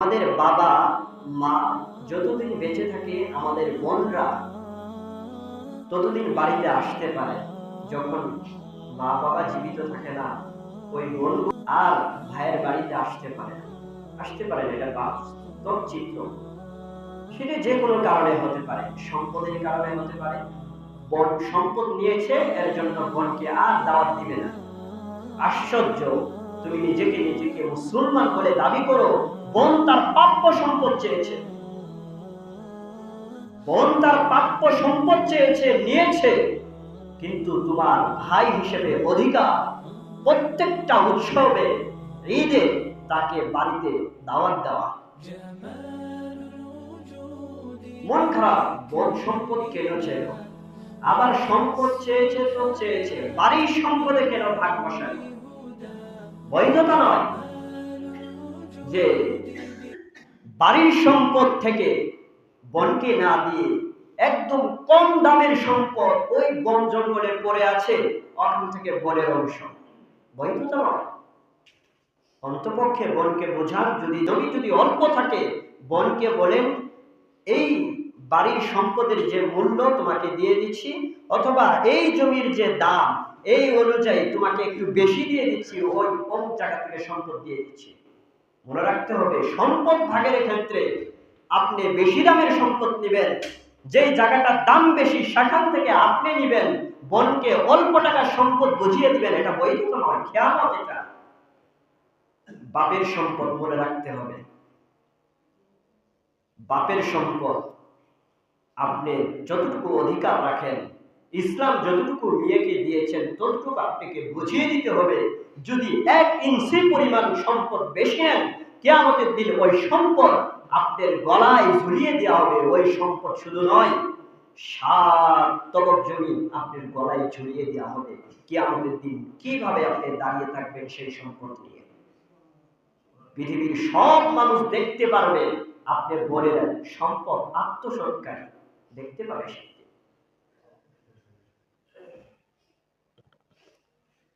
আমাদের বাবা মা যতদিন বেঁচে থাকে আমাদের বোনরা ততদিন বাড়িতে আসতে পারে। যখন মা বাবা জীবিত থাকে না, ওই বোন আর ভাইয়ের বাড়িতে আসতে পারে না। এটা বাস্তব চিত্র। সেটা যে কোনো কারণে হতে পারে, সম্পদের কারণে হতে পারে। বোন সম্পদ নিয়েছে, এর জন্য বোনকে আর দাওয়াত দিবে না। আশ্চর্য, তুমি নিজেকে মুসলমান বলে দাবি করো, বোন তার প্রাপ্য সম্পদ চেয়েছে, নিয়েছে, কিন্তু তোমার ভাই হিসেবে অধিকার প্রত্যেকটা উৎসবে, ঈদে তাকে বাড়িতে দাওয়াত দেওয়া। মন খারাপ, বোন সম্পদ কেন চেয়ে, আবার সম্পদ চেয়েছে তো চেয়েছে, বাড়ির সম্পদে কেন ভাগ বসায়? বৈধতা নয় যে বাড়ির সম্পদ থেকে বনকে না দিয়ে একদম কম দামের সম্পদ ওই বন জঙ্গলে পড়ে আছে, ওখান থেকে বনের অংশ। বৈধতা নয়। অন্তপক্ষে বনকে বোঝান, যদি অল্প থাকে, বনকে বলেন এই বাড়ির সম্পদের যে মূল্য তোমাকে দিয়ে দিচ্ছি, অথবা এই জমির যে দাম এই অনুযায়ী তোমাকে একটু বেশি দিয়ে দিচ্ছি, ওই কম জায়গা থেকে সম্পদ দিয়ে দিচ্ছি। মনে রাখতে হবে, সম্পদ ভাগের ক্ষেত্রে আপনি বেশি দামের সম্পদ নেবেন, যেই জায়গাটার দাম বেশি সেখান থেকে আপনি নেবেন, বনকে অল্প টাকার সম্পদ বুঝিয়ে দিবেন, এটা বৈধতা নয়, খেয়ানত। এটা বাপের সম্পদ, মনে রাখতে হবে। বাপের সম্পদ আপনি যতটুকু অধিকার রাখেন, ইসলাম যতটুকু মেয়েকে দিয়েছেন ততটুকু আপনাকে বুঝিয়ে দিতে হবে। যদি 1 ইঞ্চি পরিমাণ সম্পদ বেশি নেন, কিয়ামতের দিন ওই সম্পদ আপনার গলায় ঝুলিয়ে দেওয়া হবে। ওই সম্পদ শুধু নয়, 7 তবক জমি আপনার গলায় ঝুলিয়ে দেওয়া হবে। কিয়ামতের দিন কিভাবে আপনি দাঁড়িয়ে থাকবেন সেই সম্পদ নিয়ে? পৃথিবীর সব মানুষ দেখতে পারবে আপনার বোনের সম্পদ আত্মসৎকারী, দেখতে পাবে।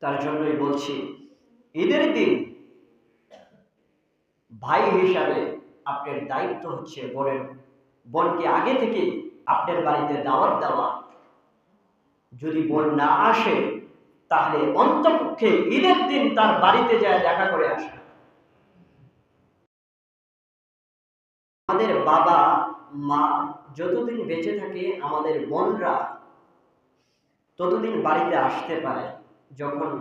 তার জন্যই বলছি, ঈদের দিন ভাই হিসাবে আপনার দায়িত্ব হচ্ছে বোনকে আগে থেকে আপনার বাড়িতে দাওয়াত দেওয়া। যদি বোন না আসে, তাহলে অন্তপক্ষে ঈদের দিন তার বাড়িতে যায় দেখা করে আসা। আমাদের বাবা মা যতদিন বেঁচে থাকে আমাদের বোনরা ততদিন বাড়িতে আসতে পারে। যখন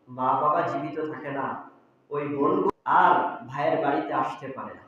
মা বাবা জীবিত থাকে না, ওই বোন আর ভাইয়ের বাড়িতে আসতে পারে না।